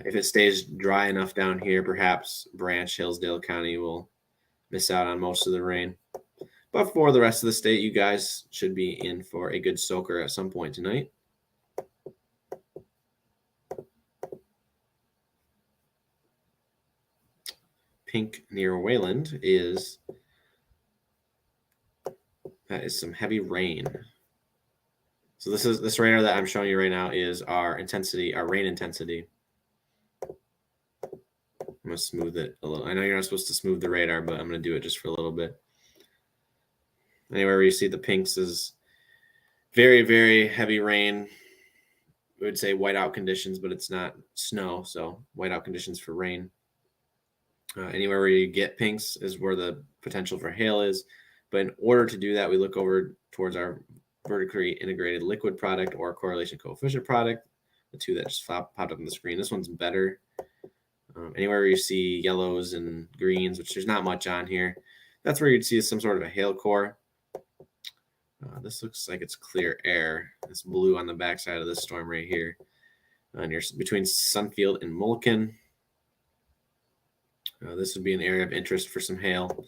[SPEAKER 1] If it stays dry enough down here, perhaps Branch, Hillsdale County will miss out on most of the rain. But for the rest of the state, you guys should be in for a good soaker at some point tonight. Pink near Wayland is some heavy rain. So this radar that I'm showing you right now is our intensity, our rain intensity. I'm going to smooth it a little. I know you're not supposed to smooth the radar, but I'm going to do it just for a little bit. Anywhere where you see the pinks is very, very heavy rain. We would say whiteout conditions, but it's not snow, so whiteout conditions for rain. Anywhere where you get pinks is where the potential for hail is. But in order to do that, we look over towards our vertically integrated liquid product or correlation coefficient product, the two that just popped up on the screen. This one's better. Anywhere where you see yellows and greens, which there's not much on here, that's where you'd see some sort of a hail core. This looks like it's clear air. It's blue on the backside of this storm right here. And you're between Sunfield and Mulliken. This would be an area of interest for some hail,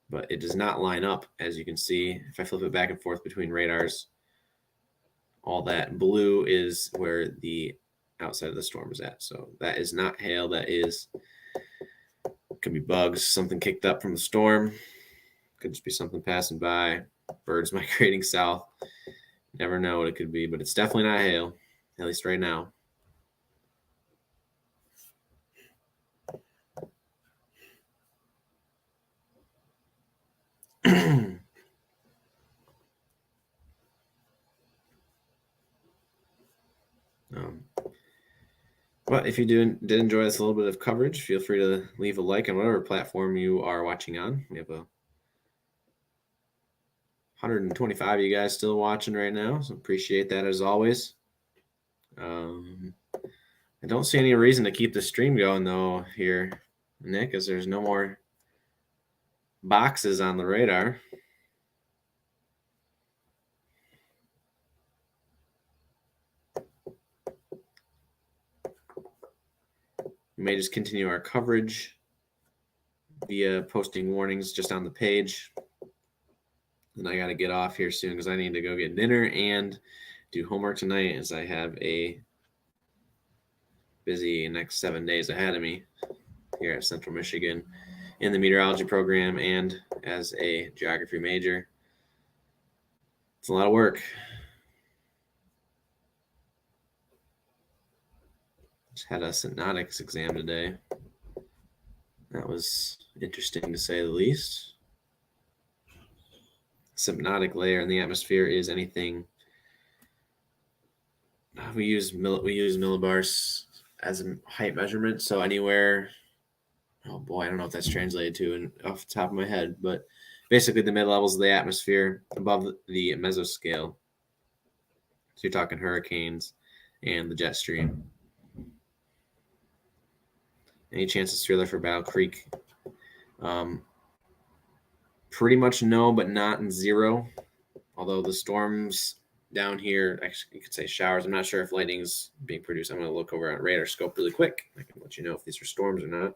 [SPEAKER 1] but it does not line up, as you can see. If I flip it back and forth between radars, all that blue is where the outside of the storm is at. So that is not hail. That is, could be bugs, something kicked up from the storm. Could just be something passing by, birds migrating south. Never know what it could be, but it's definitely not hail, at least right now. But if you did enjoy this little bit of coverage, feel free to leave a like on whatever platform you are watching on. We have 125 of you guys still watching right now, so appreciate that as always. I don't see any reason to keep the stream going though here, Nick, as there's no more boxes on the radar. We may just continue our coverage via posting warnings just on the page. And I got to get off here soon because I need to go get dinner and do homework tonight, as I have a busy next 7 days ahead of me here at Central Michigan in the meteorology program and as a geography major. It's a lot of work. Just had a synodics exam today. That was interesting to say the least. Symptotic layer in the atmosphere is anything. We use millibars as a height measurement, so anywhere. Oh boy, I don't know what that's translated to off the top of my head, but basically the mid-levels of the atmosphere above the mesoscale. So you're talking hurricanes and the jet stream. Any chances through there for Battle Creek? Pretty much no, but not in zero. Although the storms down here, actually, you could say showers. I'm not sure if lightning's being produced. I'm going to look over at radar scope really quick. I can let you know if these are storms or not.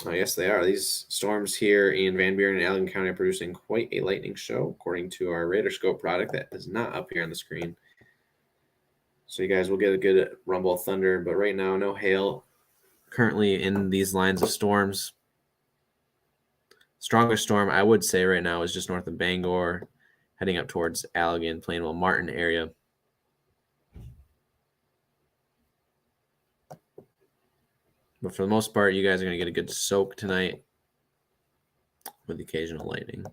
[SPEAKER 1] Oh, yes, they are. These storms here in Van Buren and Allegan County are producing quite a lightning show, according to our radar scope product that is not up here on the screen. So you guys will get a good rumble of thunder, but right now, no hail currently in these lines of storms. Strongest storm, I would say right now, is just north of Bangor, heading up towards Allegan, Plainville, Martin area. But for the most part, you guys are going to get a good soak tonight with occasional lightning.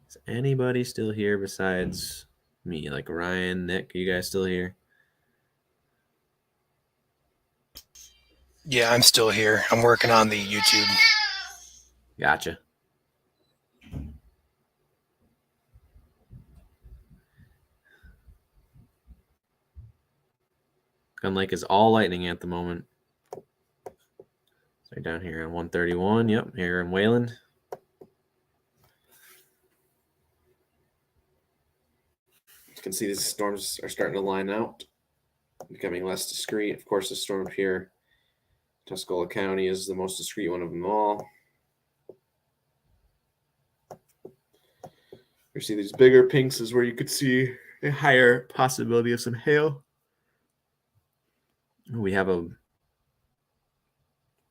[SPEAKER 1] Is anybody still here besides me? Like Ryan, Nick, are you guys still here?
[SPEAKER 2] Yeah, I'm still here. I'm working on the YouTube.
[SPEAKER 1] Gotcha. Gun Lake is all lightning at the moment. So down here on 131. Yep, here in Wayland. You can see these storms are starting to line out, becoming less discreet. Of course, the storm up here, Tuscola County, is the most discreet one of them all. You see these bigger pinks is where you could see a higher possibility of some hail. We have a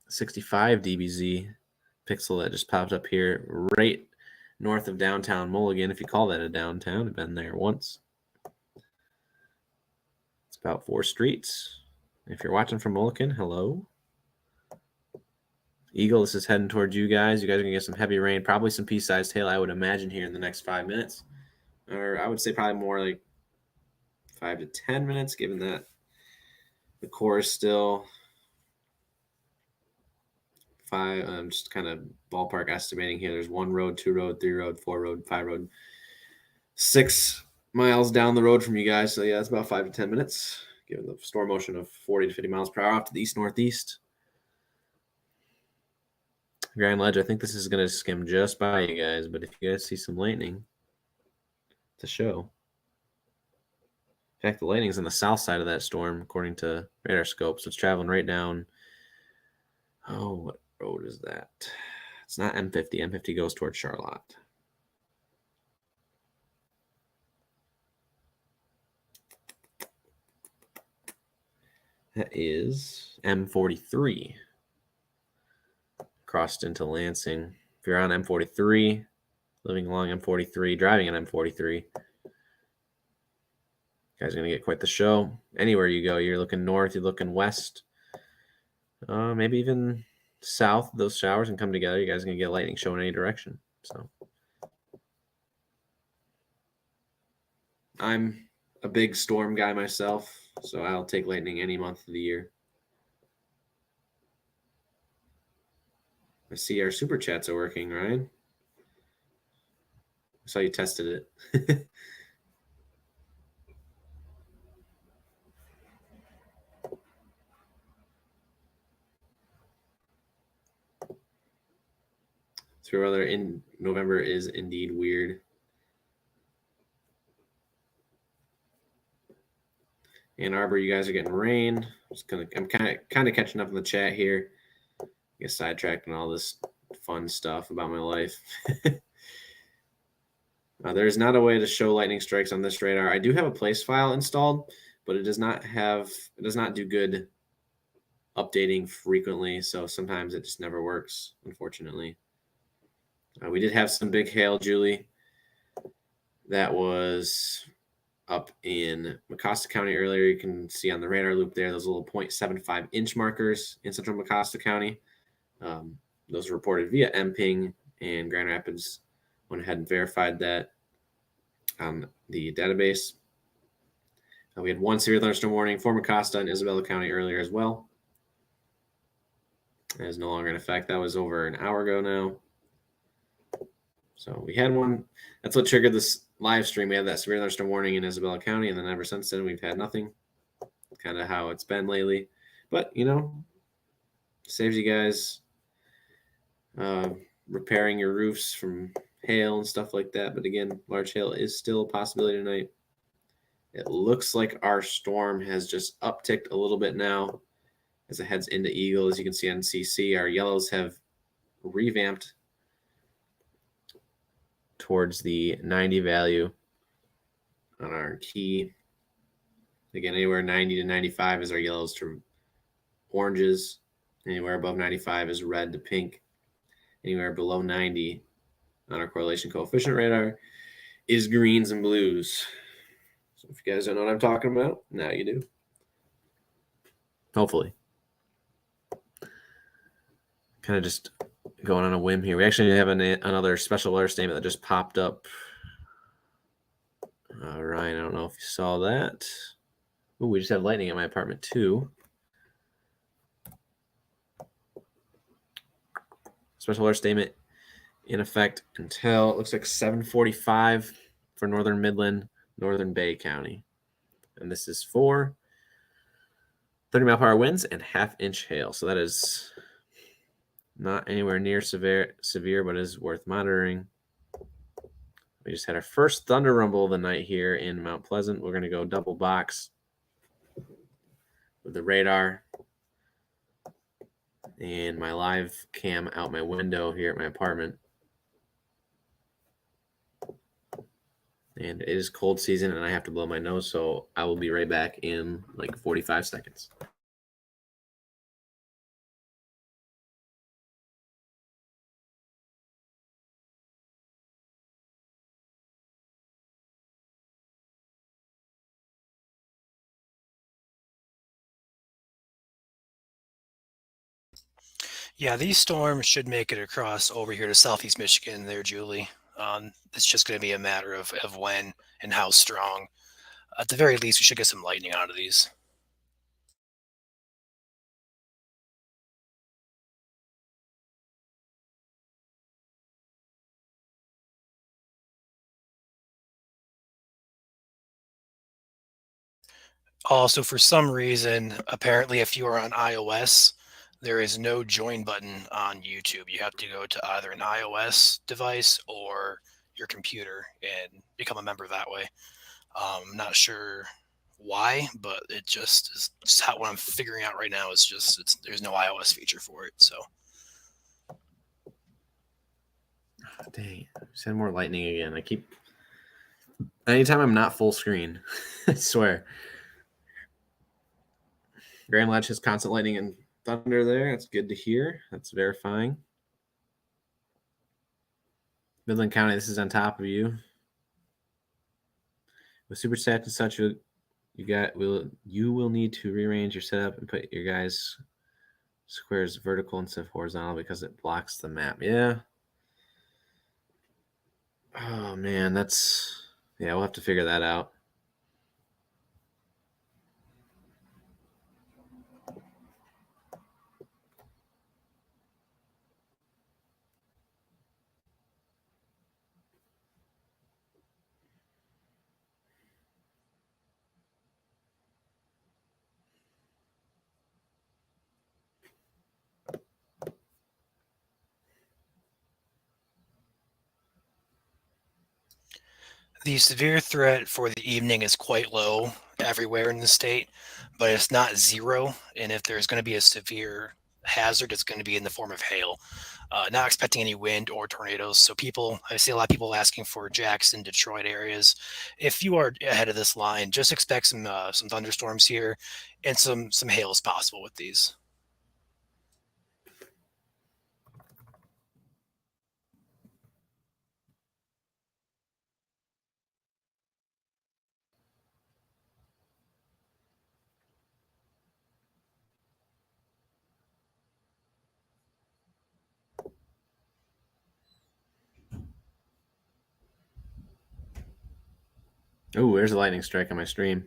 [SPEAKER 1] 65 dBz pixel that just popped up here right north of downtown Mulligan, if you call that a downtown. I've been there once. It's about 4 streets. If you're watching from Mulligan, hello. Eagle, this is heading towards you guys. You guys are going to get some heavy rain, probably some pea-sized hail, I would imagine, here in the next 5 minutes. Or I would say probably more like 5 to 10 minutes, given that the core is still 5. I'm just kind of ballpark estimating here. There's 1 road, 2 road, 3 road, 4 road, 5 road, 6 miles down the road from you guys. So, yeah, it's about 5 to 10 minutes, given the storm motion of 40 to 50 miles per hour off to the east-northeast. Grand Ledge, I think this is going to skim just by you guys, but if you guys see some lightning, it's a show. In fact, the lightning's on the south side of that storm, according to radar scope, so it's traveling right down. Oh, what road is that? It's not M50. M50 goes towards Charlotte. That is M43. Crossed into Lansing. If you're on M43, living along M43, driving an M43, you guys are going to get quite the show. Anywhere you go, you're looking north, you're looking west, maybe even south. Those showers can come together. You guys are going to get a lightning show in any direction. So I'm a big storm guy myself, so I'll take lightning any month of the year. I see our super chats are working, Ryan. I saw you tested it. Through weather in November is indeed weird. Ann Arbor, you guys are getting rain. I'm kind of catching up in the chat here. Get sidetracked on all this fun stuff about my life. There's not a way to show lightning strikes on this radar. I do have a place file installed, but it does not do good updating frequently, so sometimes it just never works, unfortunately. We did have some big hail, Julie. That was up in Mecosta County earlier. You can see on the radar loop there those little 0.75 inch markers in central Mecosta County. Those were reported via MPing, and Grand Rapids went ahead and verified that on the database. We had 1 severe thunderstorm warning for Mecosta and Isabella County earlier as well. That is no longer in effect. That was over an hour ago now. So we had one. That's what triggered this live stream. We had that severe thunderstorm warning in Isabella County, and then ever since then we've had nothing. Kind of how it's been lately. But, saves you guys repairing your roofs from hail and stuff like that. But again, large hail is still a possibility tonight. It looks like our storm has just upticked a little bit now as it heads into Eagle. As you can see on CC, our yellows have revamped towards the 90 value on our key. Again, anywhere 90 to 95 is our yellows to oranges. Anywhere above 95 is red to pink. Anywhere below 90 on our correlation coefficient radar is greens and blues. So if you guys don't know what I'm talking about, now you do. Hopefully. Kind of just going on a whim here. We actually have another special alert statement that just popped up. Ryan, I don't know if you saw that. Oh, we just have lightning at my apartment too. Special alert statement in effect until it looks like 7:45 for Northern Midland, Northern Bay County. And this is for 30-mile-per-hour winds and half-inch hail. So that is not anywhere near severe, but is worth monitoring. We just had our first thunder rumble of the night here in Mount Pleasant. We're going to go double box with the radar and my live cam out my window here at my apartment. And it is cold season and I have to blow my nose, so I will be right back in like 45 seconds.
[SPEAKER 2] Yeah, these storms should make it across over here to southeast Michigan there, Julie. It's just going to be a matter of when and how strong. At the very least, we should get some lightning out of these. Also, for some reason, apparently if you are on iOS, there is no join button on YouTube. You have to go to either an iOS device or your computer and become a member that way. I'm not sure why, but it just is just how what I'm figuring out right now is just there's no iOS feature for it. So
[SPEAKER 1] Dang, send more lightning again. Anytime I'm not full screen, I swear. Grand Ledge has constant lightning and thunder there. That's good to hear. That's verifying. Midland County, this is on top of you. With superstats and such, you will need to rearrange your setup and put your guys' squares vertical instead of horizontal because it blocks the map. Yeah. Oh man, we'll have to figure that out.
[SPEAKER 2] the severe threat for the evening is quite low everywhere in the state, but it's not zero. And if there's going to be a severe hazard, it's going to be in the form of hail. Not expecting any wind or tornadoes. So I see a lot of people asking for Jackson, Detroit areas. If you are ahead of this line, just expect some thunderstorms here and some hail is possible with these.
[SPEAKER 1] Oh, there's a lightning strike on my stream.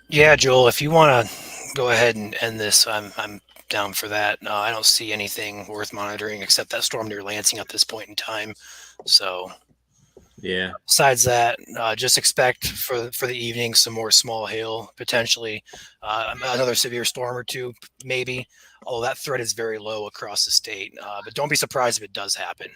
[SPEAKER 2] Yeah, Joel, if you want to go ahead and end this, I'm down for that. I don't see anything worth monitoring except that storm near Lansing at this point in time. So
[SPEAKER 1] Yeah.
[SPEAKER 2] besides that, just expect for the evening some more small hail, potentially another severe storm or two, maybe. Although that threat is very low across the state, but don't be surprised if it does happen.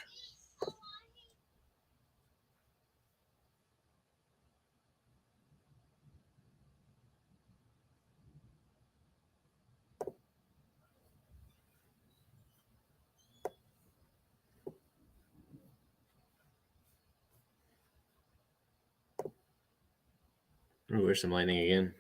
[SPEAKER 1] Ooh, there's some lightning again.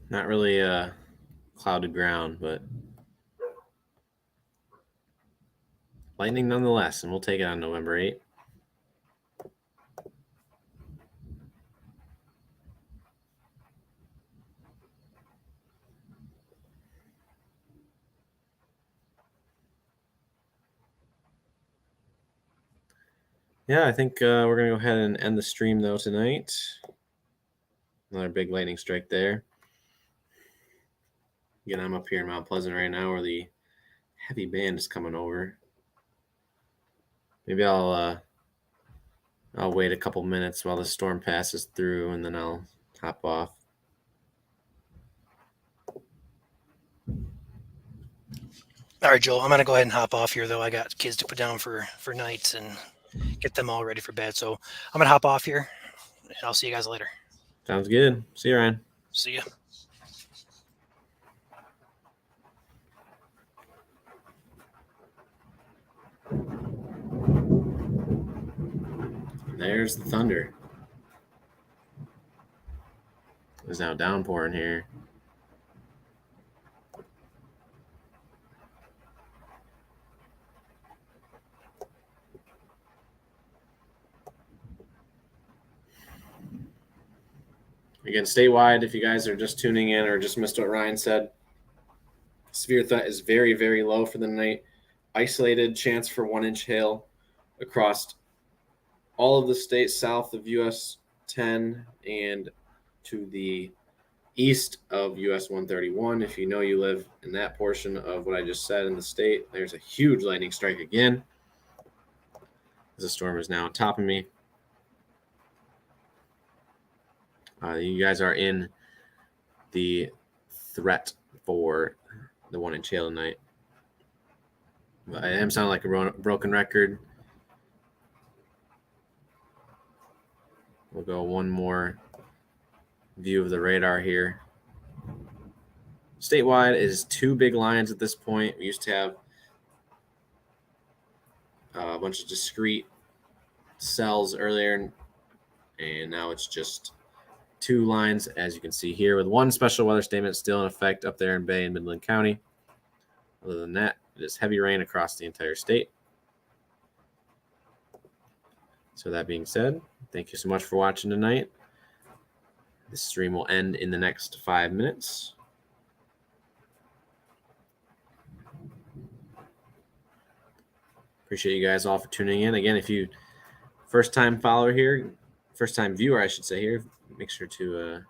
[SPEAKER 1] Not really clouded ground, but lightning nonetheless, and we'll take it on November 8th. Yeah, I think we're going to go ahead and end the stream, though, tonight. Another big lightning strike there. Again, I'm up here in Mount Pleasant right now where the heavy band is coming over. Maybe I'll wait a couple minutes while the storm passes through, and then I'll hop off.
[SPEAKER 2] All right, Joel, I'm going to go ahead and hop off here, though. I got kids to put down for nights and get them all ready for bed. So I'm going to hop off here, and I'll see you guys later.
[SPEAKER 1] Sounds good. See you, Ryan.
[SPEAKER 2] See ya.
[SPEAKER 1] There's the thunder. It's now downpouring here. Again, statewide, if you guys are just tuning in or just missed what Ryan said, severe threat is very, very low for the night. Isolated chance for 1-inch hail across all of the states south of US 10 and to the east of US 131. If you know you live in that portion of what I just said in the state, there's a huge lightning strike again. The storm is now on top of me. You guys are in the threat for the 1-inch hail tonight. I am sounding like a broken record. We'll go one more view of the radar here. Statewide is 2 big lines at this point. We used to have a bunch of discrete cells earlier, and now it's just 2 lines, as you can see here, with 1 special weather statement still in effect up there in Bay and Midland County. Other than that, it is heavy rain across the entire state. So that being said, thank you so much for watching tonight. This stream will end in the next 5 minutes. Appreciate you guys all for tuning in. Again, if you first-time follower here, first-time viewer, I should say here, make sure to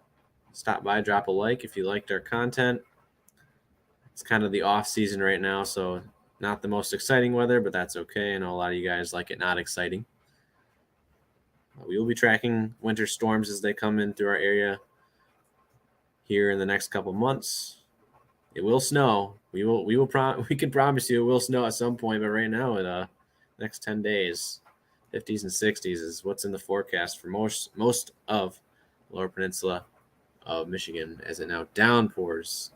[SPEAKER 1] stop by, drop a like if you liked our content. It's kind of the off season right now, so not the most exciting weather, but that's okay. I know a lot of you guys like it not exciting. We will be tracking winter storms as they come in through our area here in the next couple months. It will snow. We can promise you it will snow at some point, but right now it next 10 days, 50s and 60s is what's in the forecast for most of the Lower Peninsula of Michigan as it now downpours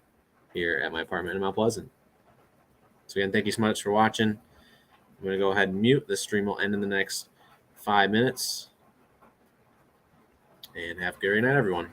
[SPEAKER 1] here at my apartment in Mount Pleasant. So again, thank you so much for watching. I'm going to go ahead and mute. The stream will end in the next 5 minutes. And have a good night, everyone.